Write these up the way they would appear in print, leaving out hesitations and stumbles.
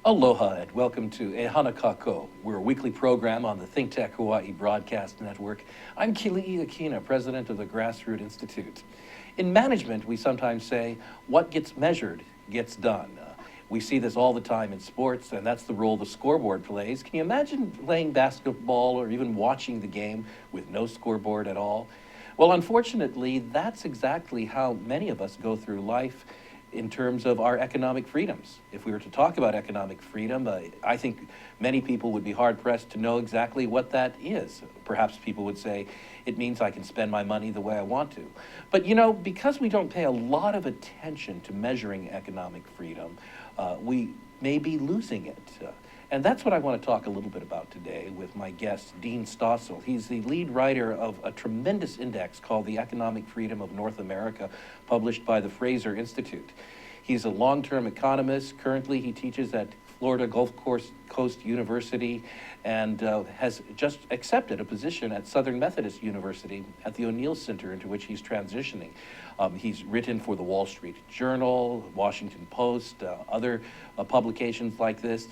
Aloha and welcome to Ehana Kako. We're a weekly program on the ThinkTech Hawaii Broadcast Network. I'm Keli'i Akina, president of the Grassroots Institute. In management, we sometimes say, what gets measured gets done. We see this all the time in sports, and that's the role the scoreboard plays. Can you imagine playing basketball or even watching the game with no scoreboard at all? Well, unfortunately, that's exactly how many of us go through life in terms of our economic freedoms. If we were to talk about economic freedom, I think many people would be hard-pressed to know exactly what that is. Perhaps people would say, it means I can spend my money the way I want to. But you know, because we don't pay a lot of attention to measuring economic freedom, we may be losing it. And that's what I want to talk a little bit about today with my guest, Dean Stansel. He's the lead writer of a tremendous index called The Economic Freedom of North America, published by the Fraser Institute. He's a long-term economist. Currently, he teaches at Florida Gulf Coast University and has just accepted a position at Southern Methodist University at the O'Neill Center, into which he's transitioning. He's written for the Wall Street Journal, Washington Post, other publications like this.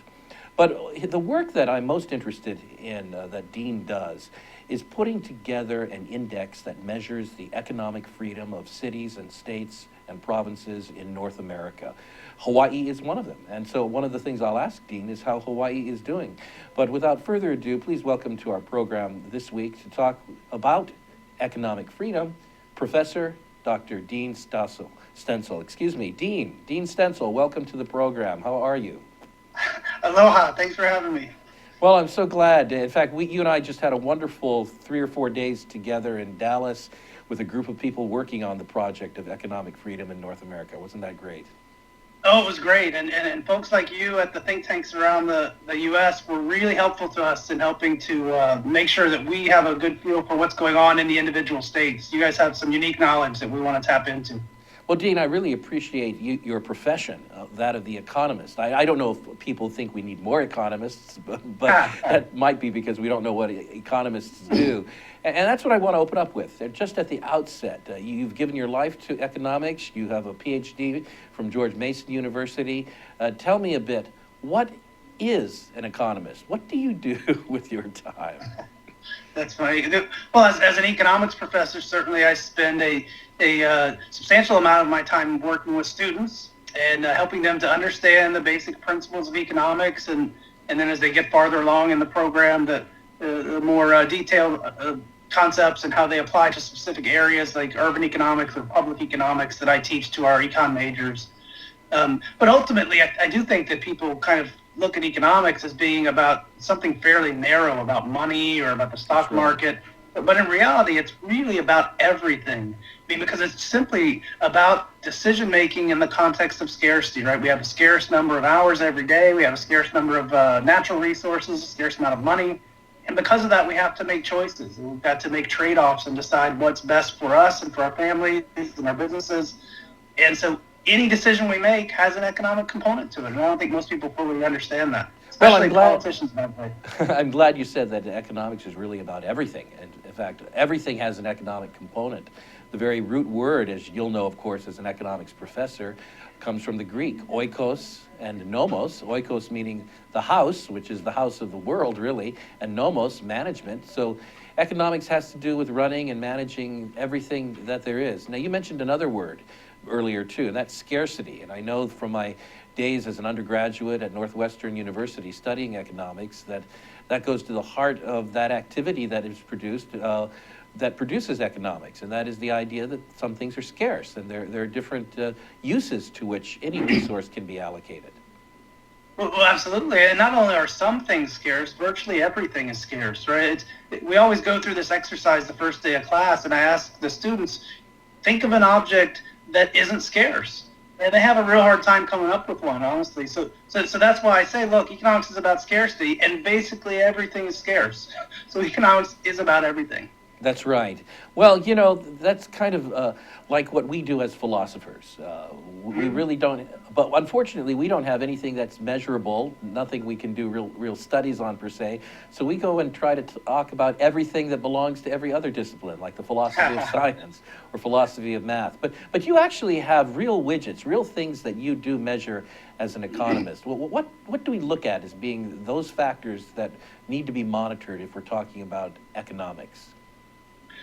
But the work that I'm most interested in that Dean does is putting together an index that measures the economic freedom of cities and states and provinces in North America. Hawaii is one of them. And so one of the things I'll ask Dean is how Hawaii is doing. But without further ado, please welcome to our program this week to talk about economic freedom, Professor Dr. Dean Stansel. Dean Stansel, welcome to the program. How are you? Aloha, thanks for having me. Well, I'm so glad. In fact, you and I just had a wonderful 3 or 4 days together in Dallas with a group of people working on the project of economic freedom in North America. Wasn't that great? Oh, it was great. And folks like you at the think tanks around the U.S. were really helpful to us in helping to make sure that we have a good feel for what's going on in the individual states. You guys have some unique knowledge that we want to tap into. Well, Dean, I really appreciate your profession, that of the economist. I don't know if people think we need more economists, but that might be because we don't know what economists do. And that's what I want to open up with. Just at the outset, you've given your life to economics. You have a PhD from George Mason University. Tell me a bit, what is an economist? What do you do with your time? That's funny. Well, as an economics professor, certainly I spend a substantial amount of my time working with students and helping them to understand the basic principles of economics, and then as they get farther along in the program, the more detailed concepts and how they apply to specific areas like urban economics or public economics that I teach to our econ majors. But ultimately, I do think that people kind of look at economics as being about something fairly narrow, about money or about the stock market. But in reality, it's really about everything. I mean, because it's simply about decision making in the context of scarcity, right? We have a scarce number of hours every day. We have a scarce number of natural resources, a scarce amount of money. And because of that, we have to make choices. And we've got to make trade-offs and decide what's best for us and for our families and our businesses. And so any decision we make has an economic component to it. And I don't think most people fully understand that. Especially politicians. I'm glad you said that economics is really about everything. And in fact, everything has an economic component. The very root word, as you'll know, of course, as an economics professor, comes from the Greek, oikos and nomos. Oikos meaning the house, which is the house of the world, really, and nomos, management. So economics has to do with running and managing everything that there is. Now, you mentioned another word earlier, too, and that's scarcity. And I know from my days as an undergraduate at Northwestern University studying economics that goes to the heart of that activity that is produced, that produces economics, and that is the idea that some things are scarce, and there are different uses to which any resource can be allocated. Well, absolutely. And not only are some things scarce, virtually everything is scarce, right? We always go through this exercise the first day of class, and I ask the students, think of an object that isn't scarce. And they have a real hard time coming up with one, honestly. So that's why I say, look, economics is about scarcity, and basically everything is scarce. So economics is about everything. That's right. Well, that's kind of like what we do as philosophers. We really don't, but unfortunately, we don't have anything that's measurable, nothing we can do real studies on per se. So we go and try to talk about everything that belongs to every other discipline, like the philosophy of science or philosophy of math. But you actually have real widgets, real things that you do measure as an economist. What do we look at as being those factors that need to be monitored if we're talking about economics?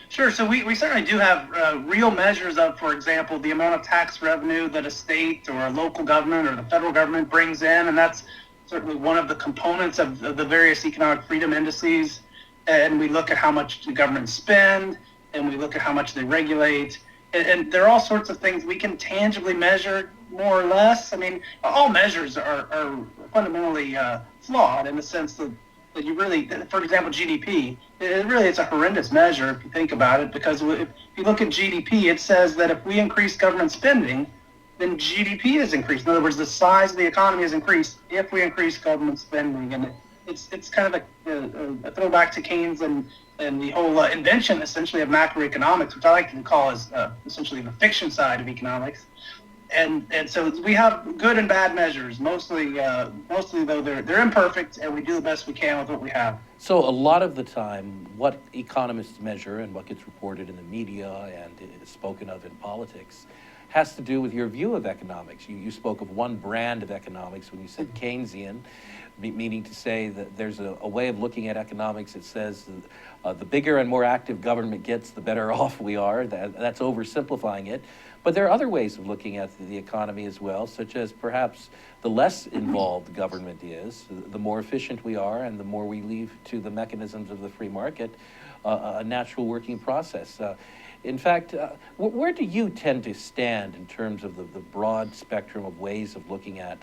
Sure. So we certainly do have real measures of, for example, the amount of tax revenue that a state or a local government or the federal government brings in, and that's certainly one of the components of the various economic freedom indices. And we look at how much the government spend, and we look at how much they regulate, and there are all sorts of things we can tangibly measure, more or less. I mean, all measures are fundamentally flawed in the sense that you really, for example, GDP, it's a horrendous measure if you think about it, because if you look at GDP, it says that if we increase government spending, then GDP is increased. In other words, the size of the economy is increased if we increase government spending. And it's kind of a throwback to Keynes and the whole invention, essentially, of macroeconomics, which I like to call as essentially the fiction side of economics. And so we have good and bad measures. Mostly though they're imperfect, and we do the best we can with what we have. So a lot of the time, what economists measure and what gets reported in the media and is spoken of in politics has to do with your view of economics. You spoke of one brand of economics when you said Keynesian, meaning to say that there's a way of looking at economics that says the bigger and more active government gets, the better off we are. That's oversimplifying it. But there are other ways of looking at the economy as well, such as perhaps the less involved government is, the more efficient we are, and the more we leave to the mechanisms of the free market, a natural working process. In fact, where do you tend to stand in terms of the broad spectrum of ways of looking at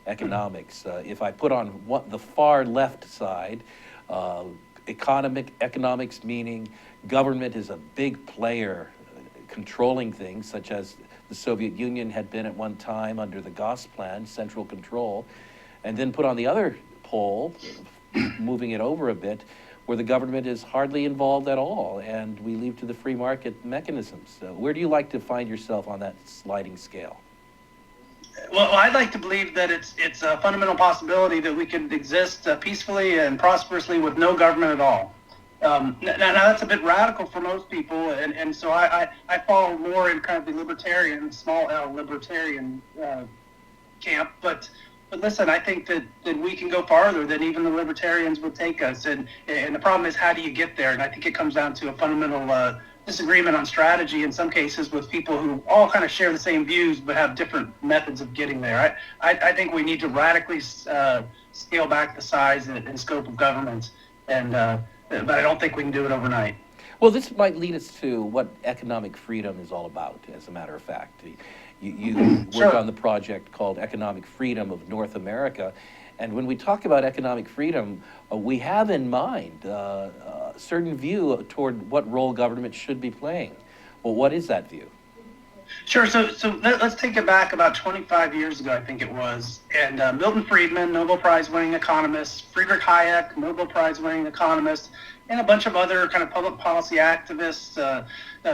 economics? If I put on the far left side, economics meaning government is a big player controlling things, such as the Soviet Union had been at one time under the Gauss plan, central control, and then put on the other pole, moving it over a bit, where the government is hardly involved at all, and we leave to the free market mechanisms. Where do you like to find yourself on that sliding scale? Well, I'd like to believe that it's a fundamental possibility that we could exist peacefully and prosperously with no government at all. Now that's a bit radical for most people, and so I fall more in kind of the libertarian, small L libertarian camp. But listen, I think that we can go farther than even the libertarians would take us, and the problem is, how do you get there? And I think it comes down to a fundamental disagreement on strategy in some cases with people who all kind of share the same views but have different methods of getting there. I think we need to radically scale back the size and scope of government, but I don't think we can do it overnight. Well, this might lead us to what economic freedom is all about, as a matter of fact. You work on the project called Economic Freedom of North America, and when we talk about economic freedom, we have in mind a certain view toward what role government should be playing. Well, what is that view? Sure. So let's take it back about 25 years ago, I think it was. And Milton Friedman, Nobel Prize-winning economist, Friedrich Hayek, Nobel Prize-winning economist, and a bunch of other kind of public policy activists,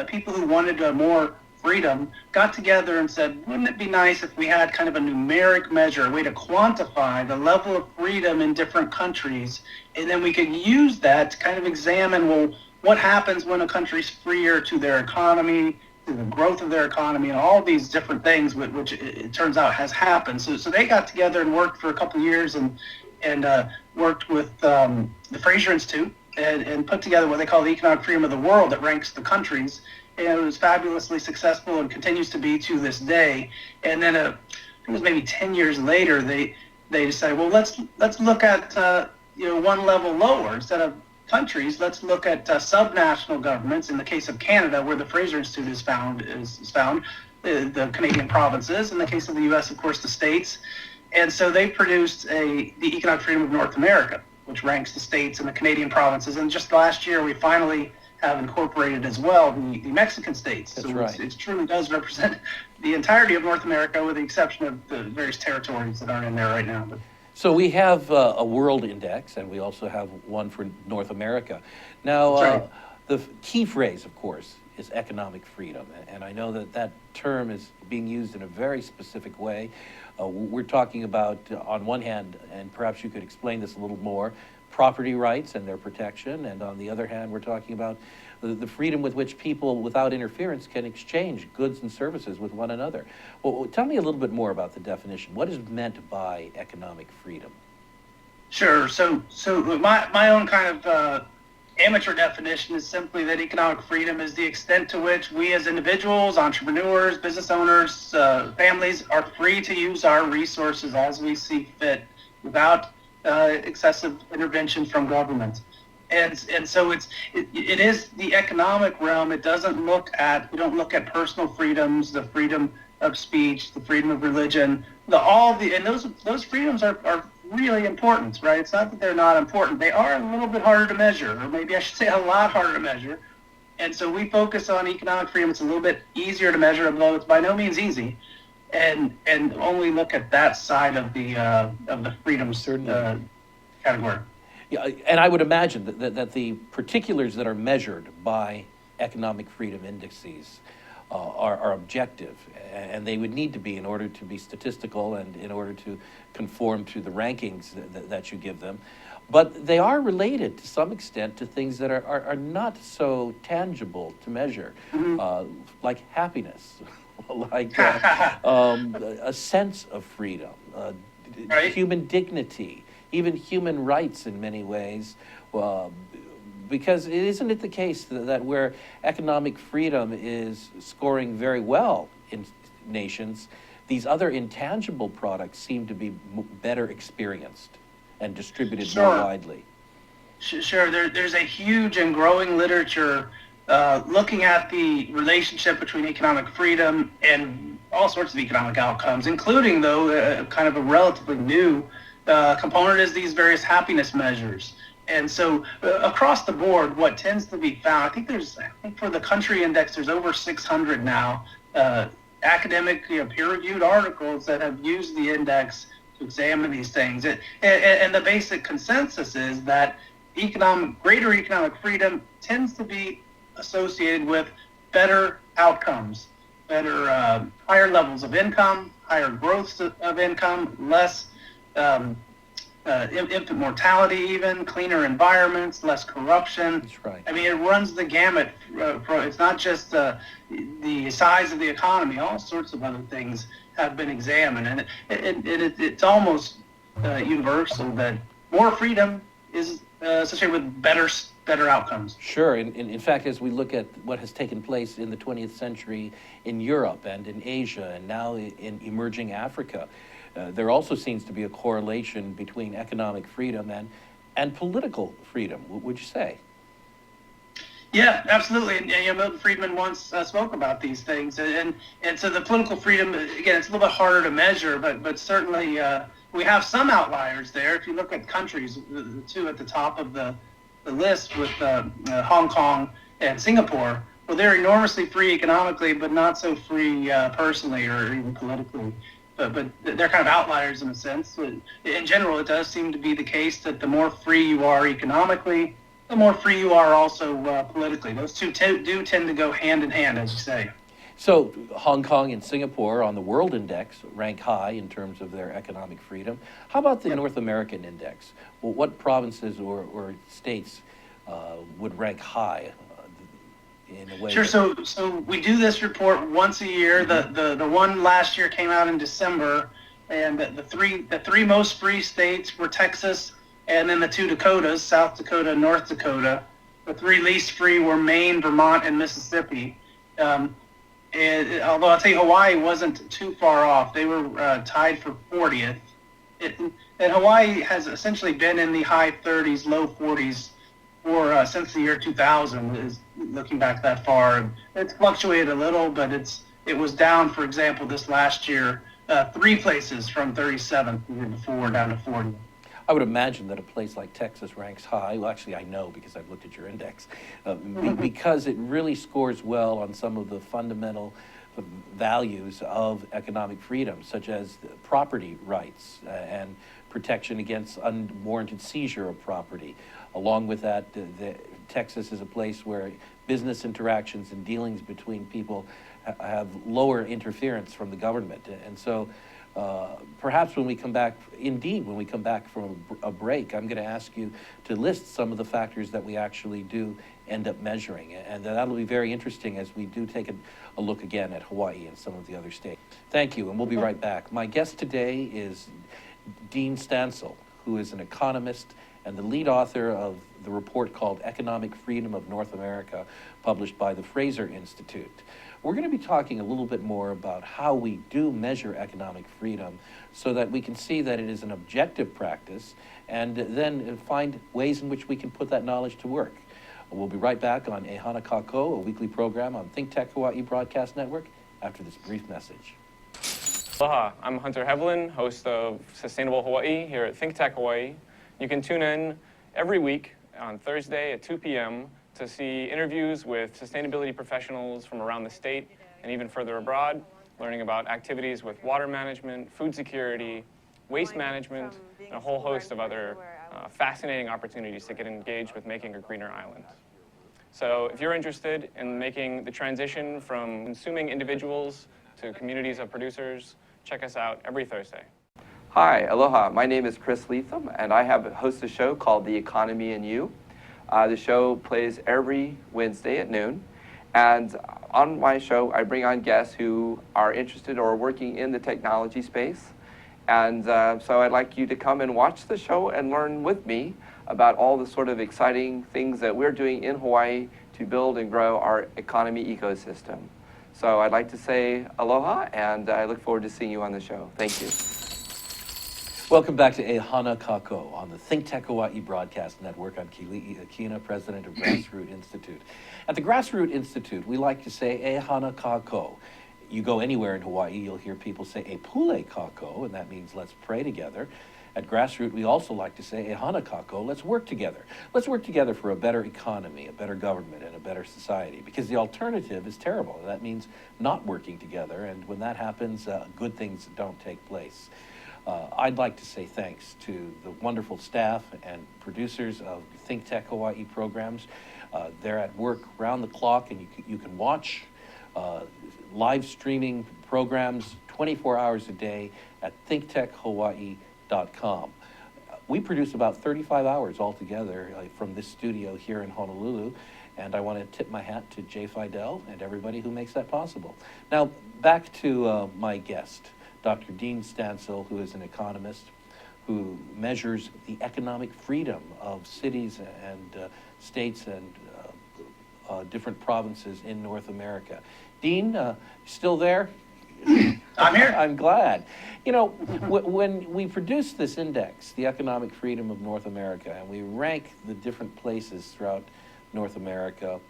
people who wanted more freedom, got together and said, wouldn't it be nice if we had kind of a numeric measure, a way to quantify the level of freedom in different countries, and then we could use that to kind of examine, well, what happens when a country's freer to their economy, the growth of their economy, and all these different things, which it turns out has happened. So they got together and worked for a couple of years and worked with the Fraser Institute and put together what they call the Economic Freedom of the World that ranks the countries. And it was fabulously successful and continues to be to this day. And then I think it was maybe 10 years later, they decided, well, let's look at one level lower. Instead of countries, let's look at subnational governments. In the case of Canada, where the Fraser Institute is found, the Canadian provinces. In the case of the U.S., of course, the states. And so they produced the Economic Freedom of North America, which ranks the states and the Canadian provinces. And just last year, we finally have incorporated as well the Mexican states. That's so right. It truly does represent the entirety of North America, with the exception of the various territories that aren't in there right now. But So we have a world index, and we also have one for North America. Now, That's right. The key phrase, of course, is economic freedom. And I know that that term is being used in a very specific way. We're talking about, on one hand, and perhaps you could explain this a little more, property rights and their protection. And on the other hand, we're talking about the freedom with which people, without interference, can exchange goods and services with one another. Well, tell me a little bit more about the definition. What is meant by economic freedom? Sure. So my own kind of amateur definition is simply that economic freedom is the extent to which we as individuals, entrepreneurs, business owners, families are free to use our resources as we see fit without excessive intervention from government. And so it is the economic realm. It doesn't we don't look at personal freedoms, the freedom of speech, the freedom of religion, those freedoms are really important, right? It's not that they're not important. They are a little bit harder to measure, or maybe I should say a lot harder to measure. And so we focus on economic freedom. It's a little bit easier to measure, although it's by no means easy. And only look at that side of the freedoms category. Yeah, and I would imagine that the particulars that are measured by economic freedom indices are objective, and they would need to be in order to be statistical and in order to conform to the rankings that you give them. But they are related to some extent to things that are not so tangible to measure, like happiness, like a sense of freedom, right? Human dignity, even human rights in many ways. Because isn't it the case that where economic freedom is scoring very well in nations, these other intangible products seem to be better experienced and distributed more widely? Sure. There's a huge and growing literature looking at the relationship between economic freedom and all sorts of economic outcomes, including, though, kind of a relatively new component is these various happiness measures. And so across the board, what tends to be found, I think for the country index, there's over 600 now academic, peer-reviewed articles that have used the index to examine these things. And the basic consensus is that greater economic freedom tends to be associated with better outcomes, higher levels of income, higher growth of income, less infant mortality, even cleaner environments, less corruption. That's right. I mean, it runs the gamut. It's not just the size of the economy. All sorts of other things have been examined, and it's almost universal that more freedom is associated with better outcomes. Sure. In fact, as we look at what has taken place in the 20th century in Europe and in Asia and now in emerging Africa, there also seems to be a correlation between economic freedom and political freedom, would you say? Yeah, absolutely. And Milton Friedman once spoke about these things. And so the political freedom, again, it's a little bit harder to measure, but certainly we have some outliers there. If you look at countries, the two at the top of the list with Hong Kong and Singapore, well, they're enormously free economically, but not so free personally or even politically. But they're kind of outliers in a sense. In general, it does seem to be the case that the more free you are economically, the more free you are also politically. Those two do tend to go hand in hand, as you say. So Hong Kong and Singapore on the World Index rank high in terms of their economic freedom. How about the North American Index? Well, what provinces or states would rank high in a way? Sure. So we do this report once a year. The one last year came out in December, and the three most free states were Texas, and then the two Dakotas, South Dakota and North Dakota. The three least free were Maine, Vermont, and Mississippi. And although I'll tell you, Hawaii wasn't too far off. They were tied for 40th. And Hawaii has essentially been in the high 30s, low 40s since the year 2000, is looking back that far. It's fluctuated a little, but it was down, for example, this last year, 3 places from 37th the year before down to 40th. I would imagine that a place like Texas ranks high. Well, actually, I know because I've looked at your index, because it really scores well on some of the fundamental values of economic freedom, such as property rights and protection against unwarranted seizure of property. Along with that, Texas is a place where business interactions and dealings between people have lower interference from the government. And so perhaps when we come back, when we come back from a break, I'm going to ask you to list some of the factors that we actually do end up measuring. And that'll be very interesting as we do take a look again at Hawaii and some of the other states. Thank you, and we'll be right back. My guest today is Dean Stansel, who is an economist and the lead author of the report called Economic Freedom of North America, published by the Fraser Institute. We're going to be talking a little bit more about how we do measure economic freedom so that we can see that it is an objective practice and then find ways in which we can put that knowledge to work. We'll be right back on Ehana Kako, a weekly program on ThinkTech Hawaii Broadcast Network, after this brief message. Aloha, I'm Hunter Hevelin, host of Sustainable Hawaii here at ThinkTech Hawaii. You can tune in every week on Thursday at 2 p.m. to see interviews with sustainability professionals from around the state and even further abroad, learning about activities with water management, food security, waste management, and a whole host of other fascinating opportunities to get engaged with making a greener island. So if you're interested in making the transition from consuming individuals to communities of producers, check us out every Thursday. Hi, aloha. My name is Chris Leatham, and I host a show called The Economy and You. The show plays every Wednesday at noon, and on my show, I bring on guests who are interested or working in the technology space. And so I'd like you to come and watch the show and learn with me about all the sort of exciting things that we're doing in Hawaii to build and grow our economy ecosystem. So I'd like to say aloha, and I look forward to seeing you on the show. Thank you. Welcome back to Ehana Kako on the ThinkTech Hawaii Broadcast Network. I'm Keli'i Akina, president of Grassroot Institute. At the Grassroot Institute, we like to say Ehana Kako. You go anywhere in Hawaii, you'll hear people say e pule kako, and that means let's pray together. At Grassroot, we also like to say Ehana Kako, let's work together. Let's work together for a better economy, a better government, and a better society, because the alternative is terrible. That means not working together, and when that happens, good things don't take place. I'd like to say thanks to the wonderful staff and producers of ThinkTech Hawaii programs. They're at work round the clock, and you can watch live streaming programs 24 hours a day at thinktechhawaii.com. We produce about 35 hours altogether from this studio here in Honolulu, and I want to tip my hat to Jay Fidel and everybody who makes that possible. Now, back to my guest, Dr. Dean Stansel, who is an economist who measures the economic freedom of cities and states and different provinces in North America. Dean, still there? I'm here. I'm glad. You know, when we produce this index, the economic freedom of North America, and we rank the different places throughout North America,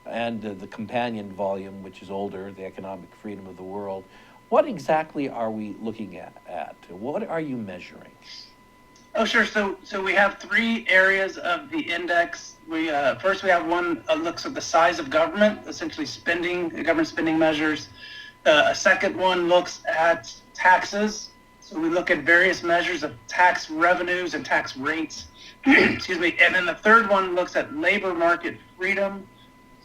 and the companion volume, which is older, the economic freedom of the world, what exactly are we looking at? What are you measuring? Oh, sure. So we have three areas of the index. First we have one that looks at the size of government, essentially government spending measures. A second one looks at taxes. So we look at various measures of tax revenues and tax rates. Excuse me. And then the third one looks at labor market freedom.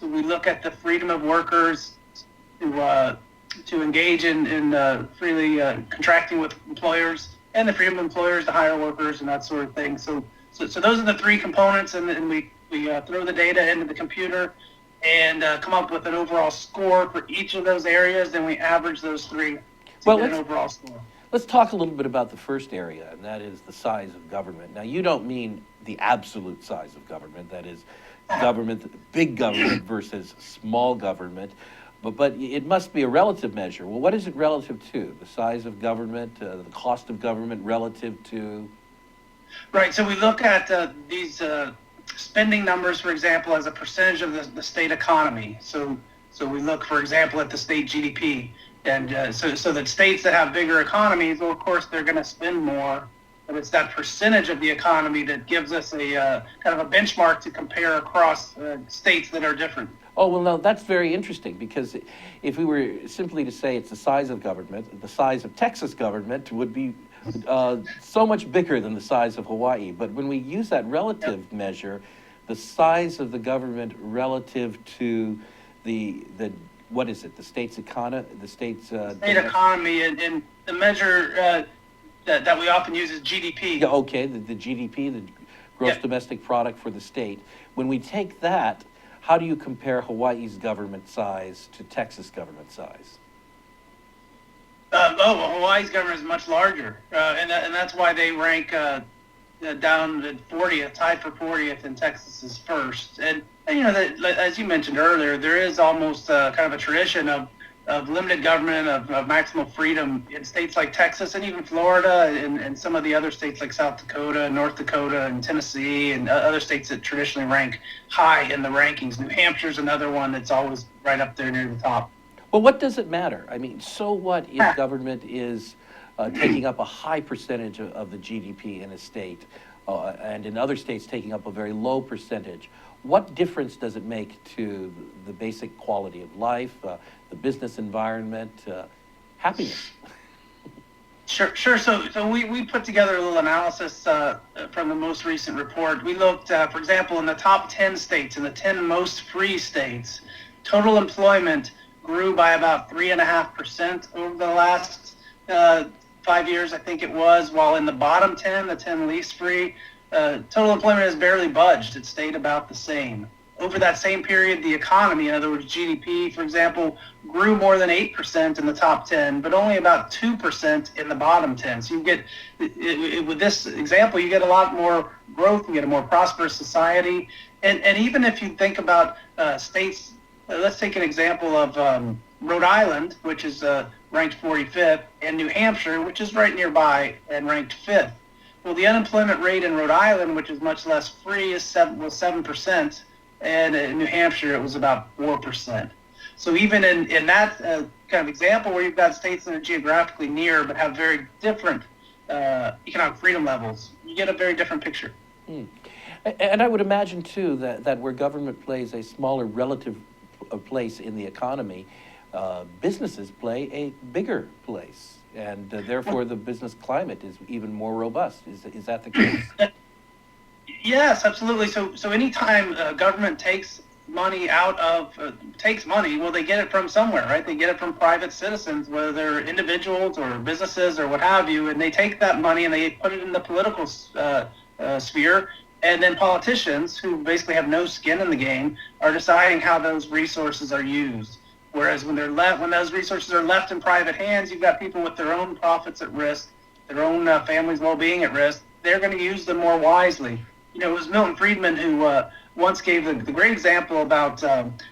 So we look at the freedom of workers to engage in freely contracting with employers, and the freedom of employers to hire workers and that sort of thing. So those are the three components, and then we throw the data into the computer and come up with an overall score for each of those areas. Then we average those three to get an overall score. Let's talk a little bit about the first area, and that is the size of government. Now, you don't mean the absolute size of government, that is government, big government versus small government, but it must be a relative measure. Well, what is it relative to? The size of government, the cost of government relative to? Right, so we look at these spending numbers, for example, as a percentage of the state economy. So we look, for example, at the state GDP. And so that states that have bigger economies, well, of course, they're going to spend more. But it's that percentage of the economy that gives us a kind of a benchmark to compare across states that are different. Oh, well, no, that's very interesting, because if we were simply to say it's the size of government, the size of Texas government would be so much bigger than the size of Hawaii. But when we use that relative measure, the size of the government relative to the what is it, the state's economy, the state's State economy, and the measure that we often use is GDP. Yeah, okay, the GDP, the gross domestic product for the state. When we take that, how do you compare Hawaii's government size to Texas government size? Well, Hawaii's government is much larger, and that's why they rank down at 40th, tied for 40th, and Texas is first. And you know, as you mentioned earlier, there is almost kind of a tradition of limited government, of maximum freedom in states like Texas and even Florida, and some of the other states like South Dakota, North Dakota, and Tennessee, and other states that traditionally rank high in the rankings. New Hampshire's another one that's always right up there near the top. Well, what does it matter? I mean, so what if government is taking up a high percentage of the GDP in a state, and in other states taking up a very low percentage? What difference does it make to the basic quality of life, the business environment, happiness? Sure. So we put together a little analysis from the most recent report. We looked, for example, in the top 10 states, in the 10 most free states, total employment grew by about 3.5% over the last 5 years, I think it was, while in the bottom 10, the 10 least free, total employment has barely budged. It stayed about the same. Over that same period, the economy, in other words, GDP, for example, grew more than 8% in the top 10, but only about 2% in the bottom 10. So you get, with this example, you get a lot more growth, you get a more prosperous society. And even if you think about states, let's take an example of Rhode Island, which is ranked 45th, and New Hampshire, which is right nearby and ranked 5th. Well, the unemployment rate in Rhode Island, which is much less free, was 7%, and in New Hampshire it was about 4%. So even in that kind of example, where you've got states that are geographically near but have very different economic freedom levels, you get a very different picture. And I would imagine, too, that where government plays a smaller relative place in the economy, businesses play a bigger place. And therefore, the business climate is even more robust. Is that the case? Yes, absolutely. So anytime government takes money takes money, well, they get it from somewhere, right? They get it from private citizens, whether they're individuals or businesses or what have you, and they take that money and they put it in the political sphere. And then politicians, who basically have no skin in the game, are deciding how those resources are used. Whereas when those resources are left in private hands, you've got people with their own profits at risk, their own family's well-being at risk. They're going to use them more wisely. You know, it was Milton Friedman who once gave the great example about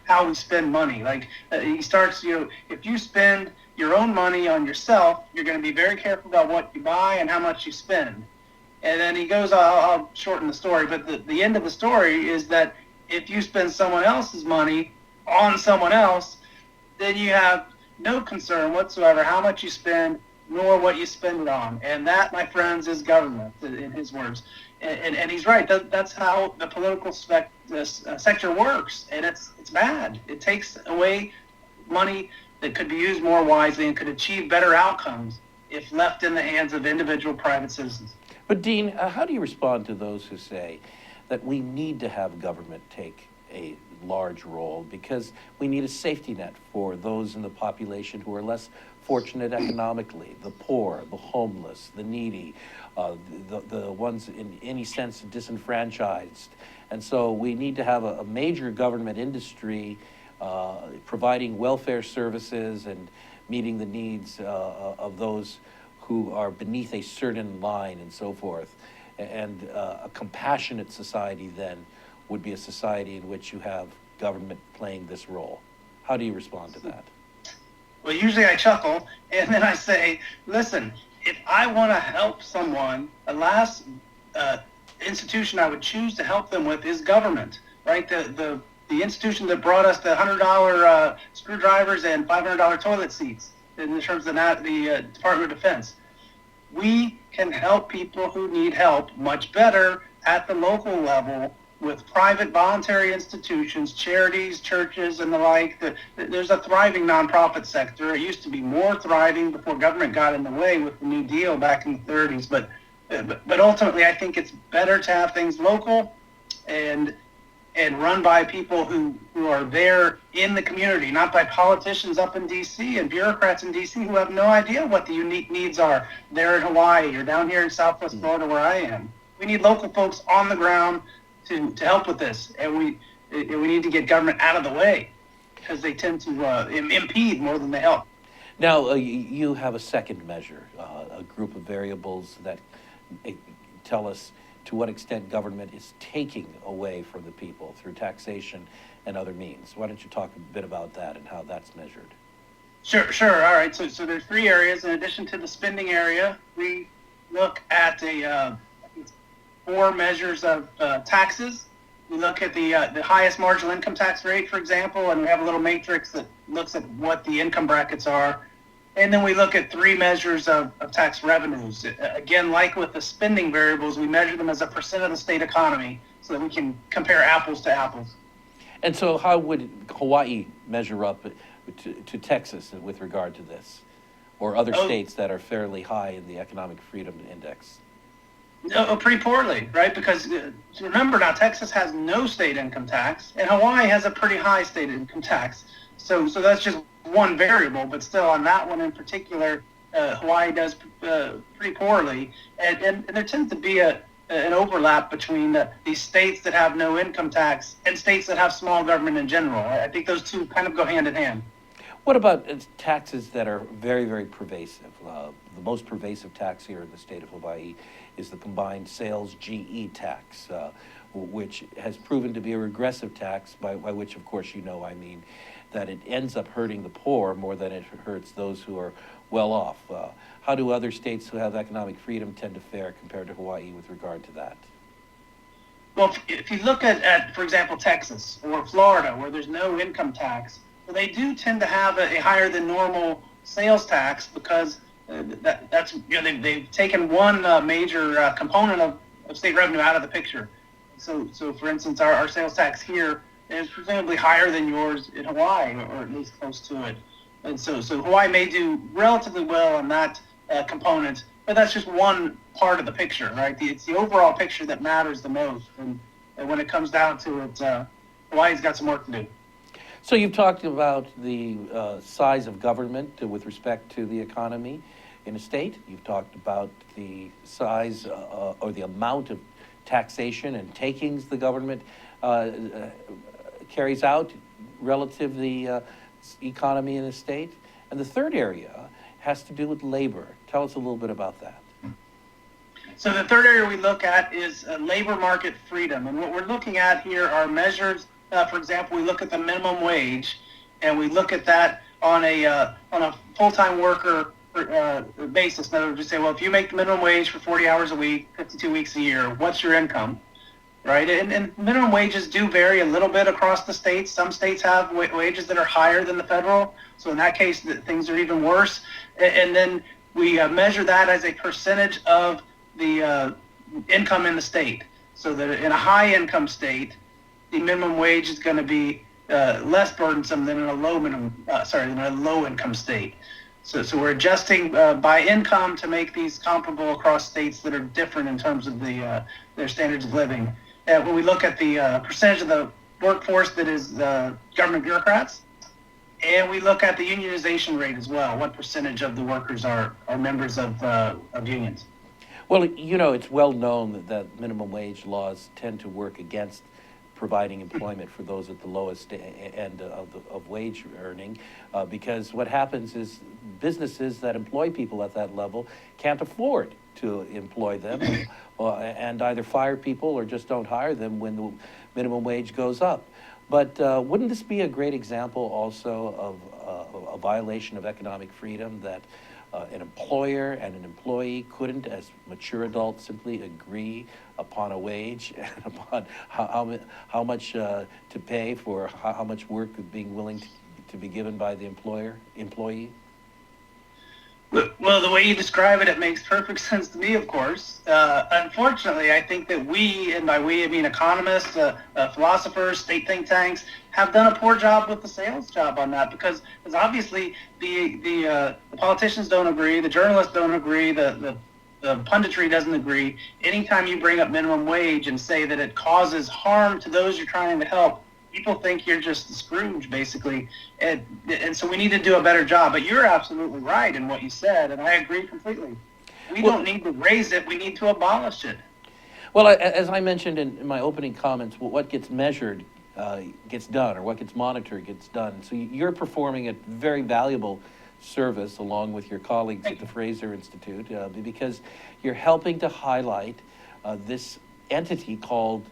how we spend money. Like he starts, if you spend your own money on yourself, you're going to be very careful about what you buy and how much you spend. And then he goes, I'll shorten the story, but the end of the story is that if you spend someone else's money on someone else, then you have no concern whatsoever how much you spend, nor what you spend it on. And that, my friends, is government, in his words. And he's right. That's how the political sector works. And it's bad. It takes away money that could be used more wisely and could achieve better outcomes if left in the hands of individual private citizens. But Dean, how do you respond to those who say that we need to have government take a large role because we need a safety net for those in the population who are less fortunate economically, the poor, the homeless, the needy, the ones in any sense disenfranchised. And so we need to have a major government industry providing welfare services and meeting the needs of those who are beneath a certain line and so forth. And a compassionate society then would be a society in which you have government playing this role. How do you respond to that? Well, usually I chuckle and then I say, listen, if I want to help someone, the last institution I would choose to help them with is government, right? The institution that brought us the $100 screwdrivers and $500 toilet seats in terms of the Department of Defense. We can help people who need help much better at the local level with private voluntary institutions, charities, churches, and the like. There's a thriving nonprofit sector. It used to be more thriving before government got in the way with the New Deal back in the 30s. But ultimately, I think it's better to have things local and run by people who are there in the community, not by politicians up in D.C. and bureaucrats in D.C. who have no idea what the unique needs are there in Hawaii or down here in Southwest Florida where I am. We need local folks on the ground to help with this, and we need to get government out of the way because they tend to impede more than they help. Now, you have a second measure, a group of variables that tell us to what extent government is taking away from the people through taxation and other means. Why don't you talk a bit about that and how that's measured? Sure. All right. So there's three areas. In addition to the spending area, we look at four measures of taxes. We look at the highest marginal income tax rate, for example, and we have a little matrix that looks at what the income brackets are. And then we look at three measures of tax revenues. Again, like with the spending variables, we measure them as a percent of the state economy so that we can compare apples to apples. And so how would Hawaii measure up to Texas with regard to this, or other states that are fairly high in the economic freedom index? Pretty poorly, right? Because remember now, Texas has no state income tax, and Hawaii has a pretty high state income tax. So that's just one variable, but still on that one in particular, Hawaii does pretty poorly. And there tends to be an overlap between these states that have no income tax and states that have small government in general. I think those two kind of go hand in hand. What about taxes that are very, very pervasive? The most pervasive tax here in the state of Hawaii is the combined sales GE tax, which has proven to be a regressive tax, by which, of course, I mean that it ends up hurting the poor more than it hurts those who are well off. How do other states who have economic freedom tend to fare compared to Hawaii with regard to that? Well, if you look at for example, Texas or Florida, where there's no income tax, well, they do tend to have a higher than normal sales tax because that's they've taken one major component of state revenue out of the picture. So for instance, our sales tax here is presumably higher than yours in Hawaii, or at least close to it. And so Hawaii may do relatively well on that component, but that's just one part of the picture, right? It's the overall picture that matters the most. And when it comes down to it, Hawaii's got some work to do. So you've talked about the size of government with respect to the economy in a state. You've talked about the size or the amount of taxation and takings the government carries out relative to the economy in the state. And the third area has to do with labor. Tell us a little bit about that. So the third area we look at is labor market freedom. And what we're looking at here are measures. For example, we look at the minimum wage, and we look at that on a full-time worker basis. In other words, we say, well, if you make the minimum wage for 40 hours a week, 52 weeks a year, what's your income? Right? And minimum wages do vary a little bit across the states. Some states have wages that are higher than the federal. So in that case, things are even worse. And then we measure that as a percentage of the income in the state. So that in a high income state, the minimum wage is going to be less burdensome than in a low income state. So we're adjusting by income to make these comparable across states that are different in terms of their standards of living. When we look at the percentage of the workforce that is government bureaucrats, and we look at the unionization rate as well, what percentage of the workers are members of unions. Well, it's well known that minimum wage laws tend to work against providing employment for those at the lowest end of wage earning, because what happens is businesses that employ people at that level can't afford to employ them and either fire people or just don't hire them when the minimum wage goes up. But wouldn't this be a great example also of a violation of economic freedom, that an employer and an employee couldn't, as mature adults, simply agree upon a wage and upon how much to pay for how much work being willing to be given by the employee? Well, the way you describe it, it makes perfect sense to me, of course. Unfortunately, I think that we, and by we I mean economists, philosophers, state think tanks, have done a poor job with the sales job on that because obviously the politicians don't agree, the journalists don't agree, the punditry doesn't agree. Anytime you bring up minimum wage and say that it causes harm to those you're trying to help, people think you're just the Scrooge, basically. And so we need to do a better job. But you're absolutely right in what you said, and I agree completely. We don't need to raise it. We need to abolish it. Well, as I mentioned in my opening comments, what gets measured gets done, or what gets monitored gets done. So you're performing a very valuable service along with your colleagues at the Fraser Institute because you're helping to highlight this entity called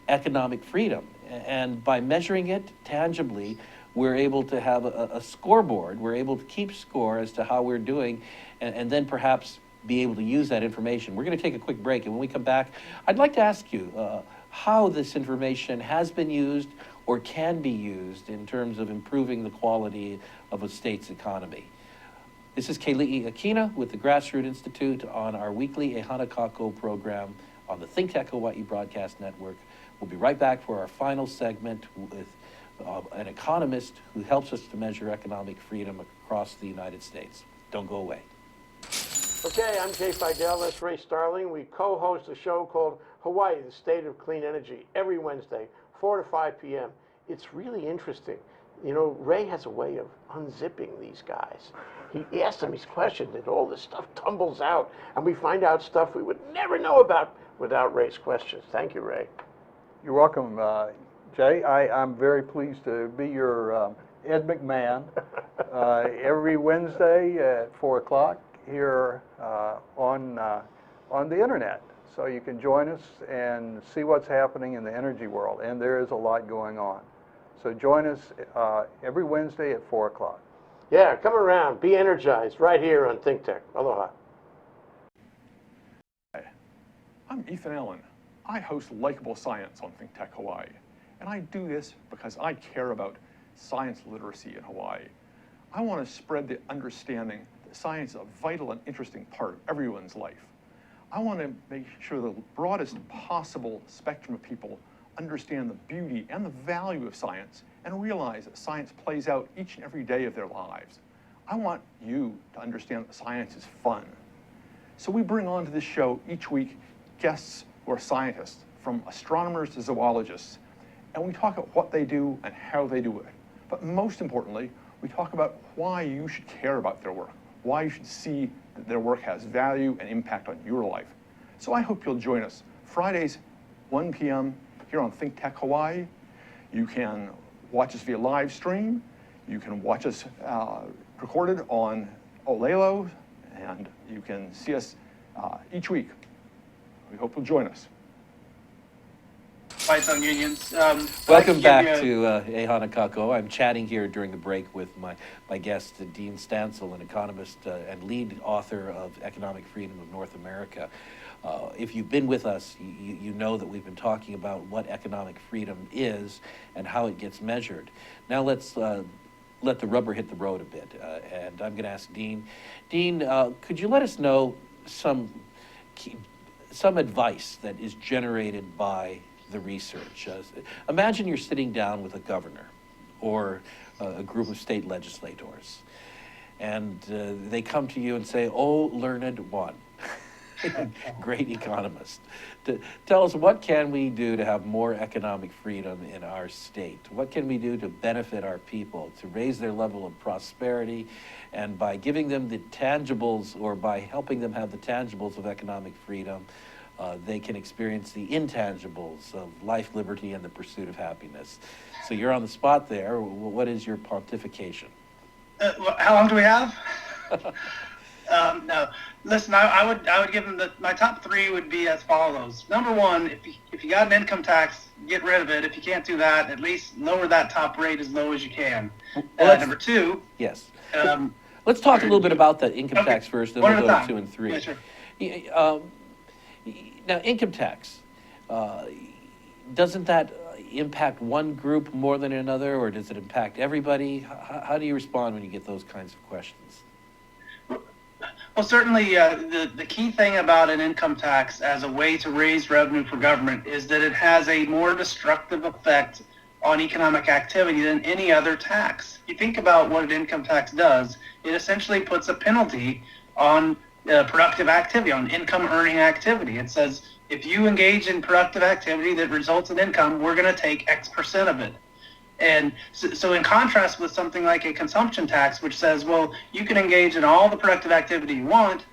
economic freedom. And by measuring it tangibly, we're able to have a scoreboard. We're able to keep score as to how we're doing and then perhaps be able to use that information. We're going to take a quick break, and when we come back, I'd like to ask you how this information has been used or can be used in terms of improving the quality of a state's economy. This is Keli'i Akina with the Grassroots Institute on our weekly Ehana Kako program on the ThinkTech Hawaii Broadcast Network. We'll be right back for our final segment with an economist who helps us to measure economic freedom across the United States. Don't go away. Okay, I'm Jay Fidel. That's Ray Starling. We co-host a show called Hawaii, the State of Clean Energy, every Wednesday, 4 to 5 p.m. It's really interesting. You know, Ray has a way of unzipping these guys. He asks them these questions, and all this stuff tumbles out, and we find out stuff we would never know about without Ray's questions. Thank you, Ray. You're welcome, Jay. I'm very pleased to be your Ed McMahon every Wednesday at 4 o'clock here on the internet. So you can join us and see what's happening in the energy world, and there is a lot going on. So join us every Wednesday at 4 o'clock. Yeah, come around, be energized right here on ThinkTech. Aloha. Hi, I'm Ethan Allen. I host Likeable Science on ThinkTech Hawaii, and I do this because I care about science literacy in Hawaii. I want to spread the understanding that science is a vital and interesting part of everyone's life. I want to make sure the broadest possible spectrum of people understand the beauty and the value of science and realize that science plays out each and every day of their lives. I want you to understand that science is fun. So we bring on to this show each week guests who are scientists, from astronomers to zoologists, and we talk about what they do and how they do it. But most importantly, we talk about why you should care about their work, why you should see that their work has value and impact on your life. So I hope you'll join us Fridays, 1 p.m. here on ThinkTech Hawaii. You can watch us via live stream. You can watch us recorded on Olelo, and you can see us each week. We hope you'll join us. Fights on unions. Welcome back to Ehana Kako. I'm chatting here during the break with my guest, Dean Stansel, an economist and lead author of Economic Freedom of North America. If you've been with us, you know that we've been talking about what economic freedom is and how it gets measured. Now let's let the rubber hit the road a bit. And I'm going to ask Dean. Dean, could you let us know some advice that is generated by the research? Imagine you're sitting down with a governor or a group of state legislators, and they come to you and say, "Oh, learned one, great economist, tell us what can we do to have more economic freedom in our state? What can we do to benefit our people, to raise their level of prosperity, and by giving them the tangibles or by helping them have the tangibles of economic freedom, they can experience the intangibles of life, liberty, and the pursuit of happiness." So you're on the spot there. What is your pontification? How long do we have? No, listen. I would give them my top three would be as follows. Number one, if you got an income tax, get rid of it. If you can't do that, at least lower that top rate as low as you can. Number two. Yes. Let's talk a little bit about the income tax first, then we'll go to 2 and 3. Yeah, sure. Now, income tax, doesn't that impact one group more than another, or does it impact everybody? How do you respond when you get those kinds of questions? Well, certainly, the key thing about an income tax as a way to raise revenue for government is that it has a more destructive effect on economic activity than any other tax. If you think about what an income tax does, it essentially puts a penalty on productive activity, on income earning activity. It says, if you engage in productive activity that results in income, we're going to take X% of it. And so in contrast with something like a consumption tax, which says, well, you can engage in all the productive activity you want,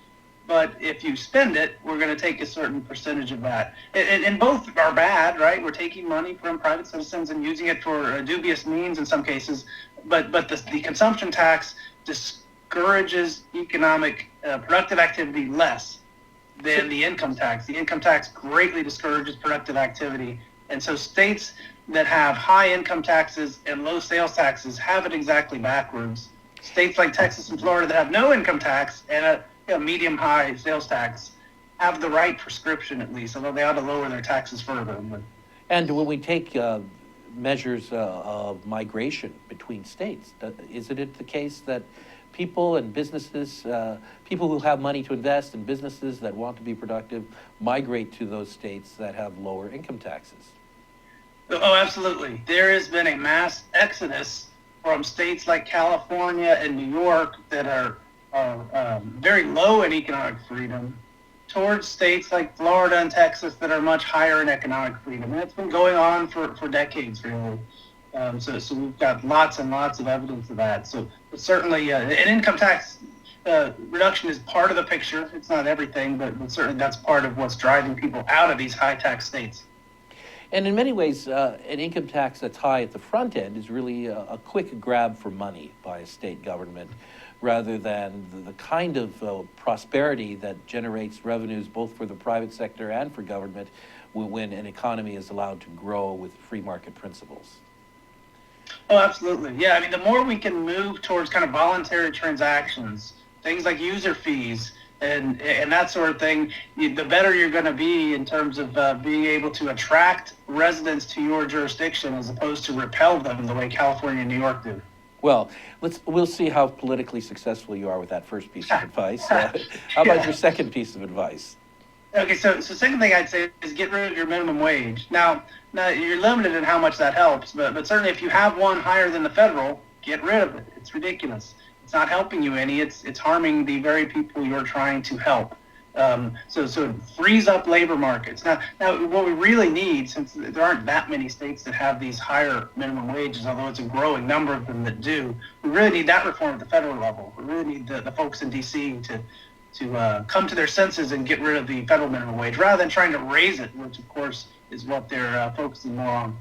but if you spend it, we're going to take a certain percentage of that. And both are bad, right? We're taking money from private citizens and using it for dubious means in some cases. But the consumption tax discourages economic productive activity less than the income tax. The income tax greatly discourages productive activity. And so states that have high income taxes and low sales taxes have it exactly backwards. States like Texas and Florida that have no income tax and a medium-high sales tax have the right prescription, at least, although they ought to lower their taxes further. And when we take measures of migration between states, isn't it the case that people and businesses, people who have money to invest and businesses that want to be productive migrate to those states that have lower income taxes? Oh, absolutely. There has been a mass exodus from states like California and New York that are very low in economic freedom towards states like Florida and Texas that are much higher in economic freedom. And it's been going on for decades, really. So we've got lots and lots of evidence of that. So certainly an income tax reduction is part of the picture. It's not everything, but certainly that's part of what's driving people out of these high tax states. And in many ways, an income tax that's high at the front end is really a quick grab for money by a state government, rather than the kind of prosperity that generates revenues both for the private sector and for government when an economy is allowed to grow with free market principles. Oh, absolutely. Yeah, I mean, the more we can move towards kind of voluntary transactions, things like user fees, and that sort of thing, the better you're going to be in terms of being able to attract residents to your jurisdiction as opposed to repel them the way California and New York do. Well, we'll see how politically successful you are with that first piece of advice. How about your second piece of advice? Okay, so second thing I'd say is get rid of your minimum wage. Now you're limited in how much that helps, but certainly if you have one higher than the federal, get rid of it. It's ridiculous. It's not helping you any. It's harming the very people you're trying to help. So it frees up labor markets. Now what we really need, since there aren't that many states that have these higher minimum wages, although it's a growing number of them that do, we really need that reform at the federal level. We really need the folks in D.C. to come to their senses and get rid of the federal minimum wage rather than trying to raise it, which of course is what they're focusing more on.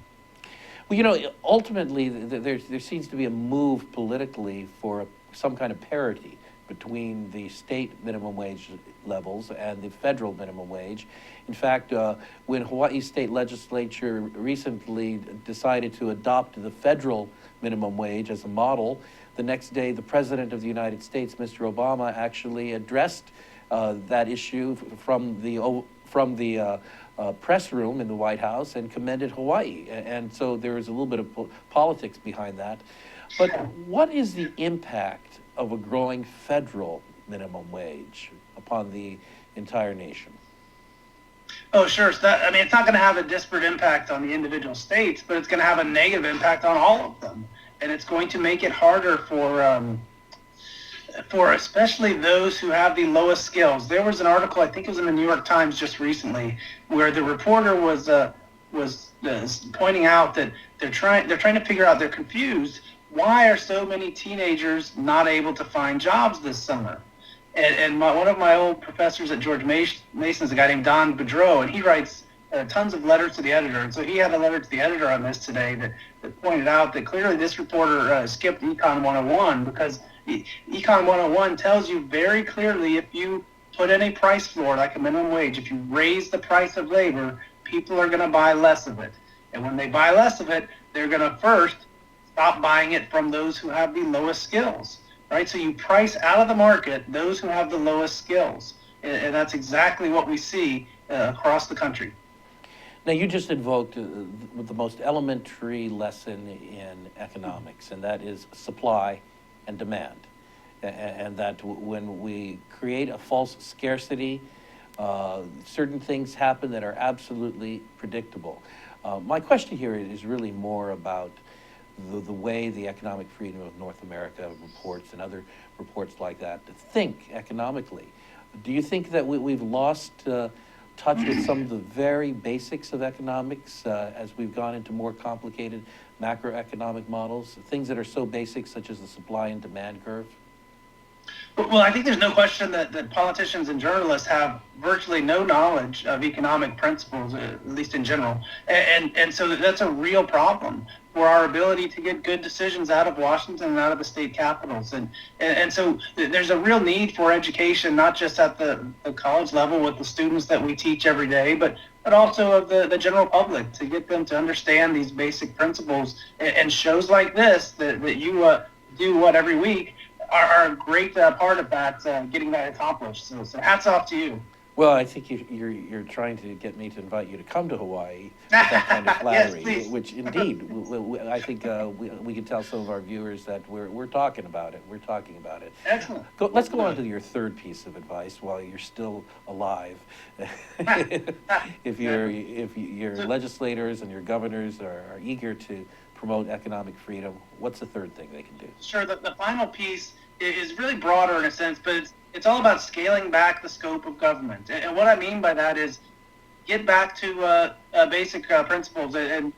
Well, ultimately, there seems to be a move politically for some kind of parity between the state minimum wage levels and the federal minimum wage. In fact, when Hawaii State Legislature recently decided to adopt the federal minimum wage as a model, the next day the President of the United States, Mr. Obama, actually addressed that issue from the press room in the White House and commended Hawaii. And so there is a little bit of politics behind that. But what is the impact of a growing federal minimum wage upon the entire nation? Oh, sure. So it's not going to have a disparate impact on the individual states, but it's going to have a negative impact on all of them. And it's going to make it harder for especially those who have the lowest skills. There was an article, I think it was in the New York Times just recently, where the reporter was pointing out that they're trying to figure out, they're confused. Why are so many teenagers not able to find jobs this summer? And one of my old professors at George Mason is a guy named Don Boudreau, and he writes tons of letters to the editor. And so he had a letter to the editor on this today that pointed out that clearly this reporter skipped Econ 101, because Econ 101 tells you very clearly, if you put in a price floor like a minimum wage, if you raise the price of labor, people are going to buy less of it. And when they buy less of it, they're going to first stop buying it from those who have the lowest skills, right? So you price out of the market those who have the lowest skills. And that's exactly what we see across the country. Now, you just invoked the most elementary lesson in economics, and that is supply and demand. and that when we create a false scarcity, certain things happen that are absolutely predictable. My question here is really more about the way the Economic Freedom of North America reports and other reports like that think economically. Do you think that we've lost touch with some of the very basics of economics as we've gone into more complicated macroeconomic models, things that are so basic such as the supply and demand curve? Well, I think there's no question that politicians and journalists have virtually no knowledge of economic principles, at least in general. And so that's a real problem for our ability to get good decisions out of Washington and out of the state capitals. And so there's a real need for education, not just at the college level with the students that we teach every day, but also of the general public, to get them to understand these basic principles. And shows like this that you do every week are a great part of that, getting that accomplished. So hats off to you. Well, I think you're trying to get me to invite you to come to Hawaii with that kind of flattery, Yes, which indeed, I think we can tell some of our viewers that we're talking about it. We're talking about it. Excellent. Let's go on to your third piece of advice while you're still alive. If your legislators and your governors are eager to promote economic freedom, what's the third thing they can do? Sure. The final piece is really broader in a sense, but it's all about scaling back the scope of government. And what I mean by that is get back to basic principles. And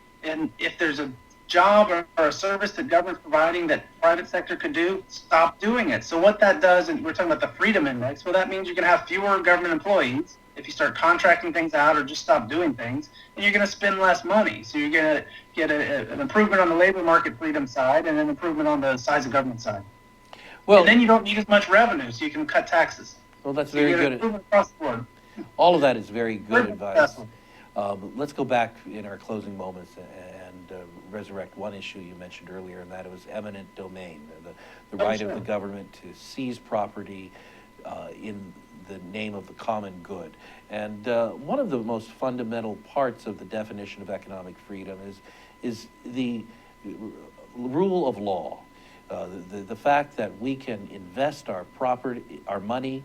if there's a job or a service that government's providing that private sector could do, stop doing it. So what that does, and we're talking about the Freedom Index, well, that means you're going to have fewer government employees if you start contracting things out or just stop doing things, and you're going to spend less money. So you're going to get an improvement on the labor market freedom side and an improvement on the size of government side. Well, and then you don't need as much revenue, so you can cut taxes. Well, that's very good. Across the board. All of that is very good advice. Let's go back in our closing moments and resurrect one issue you mentioned earlier, and that was eminent domain, the right of the government to seize property in the name of the common good. And one of the most fundamental parts of the definition of economic freedom is the rule of law. The fact that we can invest our property, our money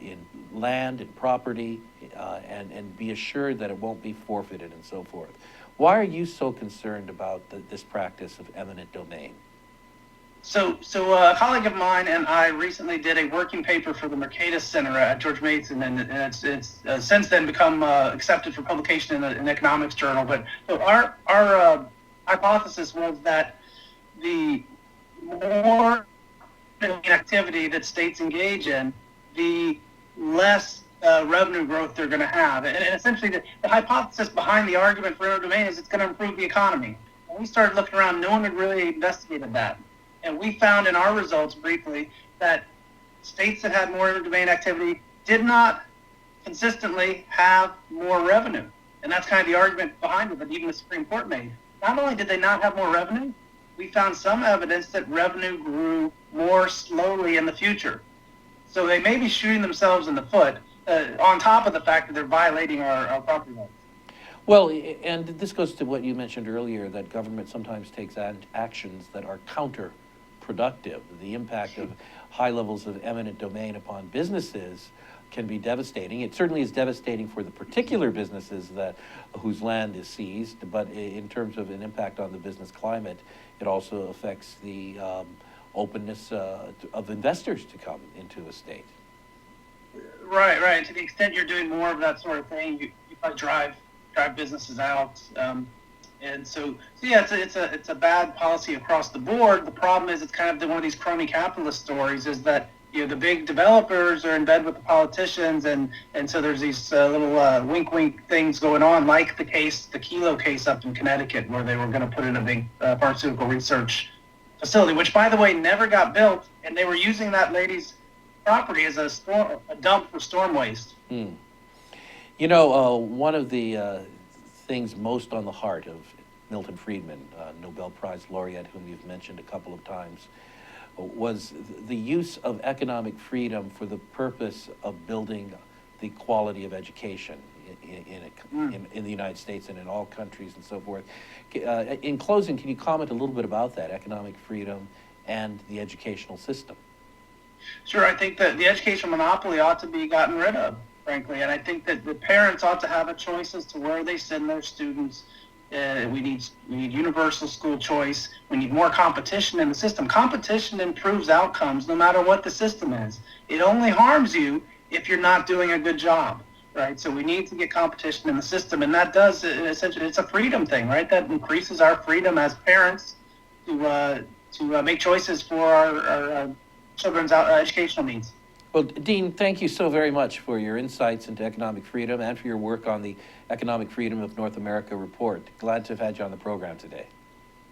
in land and property, and be assured that it won't be forfeited and so forth. Why are you so concerned about this practice of eminent domain? So a colleague of mine and I recently did a working paper for the Mercatus Center at George Mason, and it's since then become accepted for publication in an economics journal. But so our hypothesis was that the more activity that states engage in, the less revenue growth they're going to have. And essentially, the hypothesis behind the argument for eminent domain is it's going to improve the economy. When we started looking around, no one had really investigated that. And we found in our results briefly that states that had more eminent domain activity did not consistently have more revenue. And that's kind of the argument behind it that even the Supreme Court made. Not only did they not have more revenue, we found some evidence that revenue grew more slowly in the future. So they may be shooting themselves in the foot, on top of the fact that they're violating our property rights. Well, and this goes to what you mentioned earlier, that government sometimes takes actions that are counterproductive. The impact of high levels of eminent domain upon businesses can be devastating. It certainly is devastating for the particular businesses whose land is seized, but in terms of an impact on the business climate, it also affects the openness of investors to come into a state. Right. To the extent you're doing more of that sort of thing, you probably drive businesses out. And so yeah, it's a bad policy across the board. The problem is it's kind of one of these crony capitalist stories, is that the big developers are in bed with the politicians, and so there's these little wink things going on, like the Kelo case up in Connecticut, where they were going to put in a big pharmaceutical research facility, which by the way never got built, and they were using that lady's property as a dump for storm waste. One of the things most on the heart of Milton Friedman, Nobel Prize laureate, whom you've mentioned a couple of times, was the use of economic freedom for the purpose of building the quality of education in the United States and in all countries and so forth. In closing, can you comment a little bit about that, economic freedom and the educational system? Sure, I think that the educational monopoly ought to be gotten rid of, frankly, and I think that the parents ought to have a choice as to where they send their students. We need universal school choice. We need more competition in the system. Competition improves outcomes no matter what the system is. It only harms you if you're not doing a good job, right? So we need to get competition in the system, and that does essentially, it's a freedom thing, right? That increases our freedom as parents to make choices for our children's educational needs. Well, Dean, thank you so very much for your insights into economic freedom and for your work on the Economic Freedom of North America report. Glad to have had you on the program today.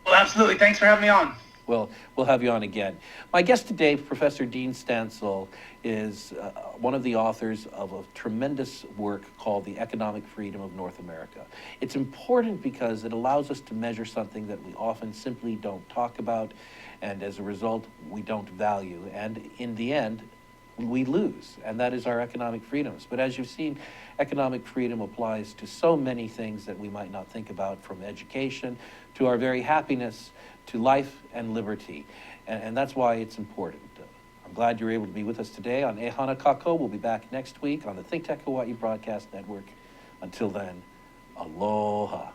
Well, absolutely. Thanks for having me on. Well, we'll have you on again. My guest today, Professor Dean Stansel, is one of the authors of a tremendous work called The Economic Freedom of North America. It's important because it allows us to measure something that we often simply don't talk about, and as a result, we don't value. And in the end, we lose, and that is our economic freedoms. But as you've seen, economic freedom applies to so many things that we might not think about, from education to our very happiness, to life and liberty. And that's why it's important. I'm glad you're able to be with us today on Ehana Kako. We'll be back next week on the ThinkTech Hawaii Broadcast Network. Until then, aloha.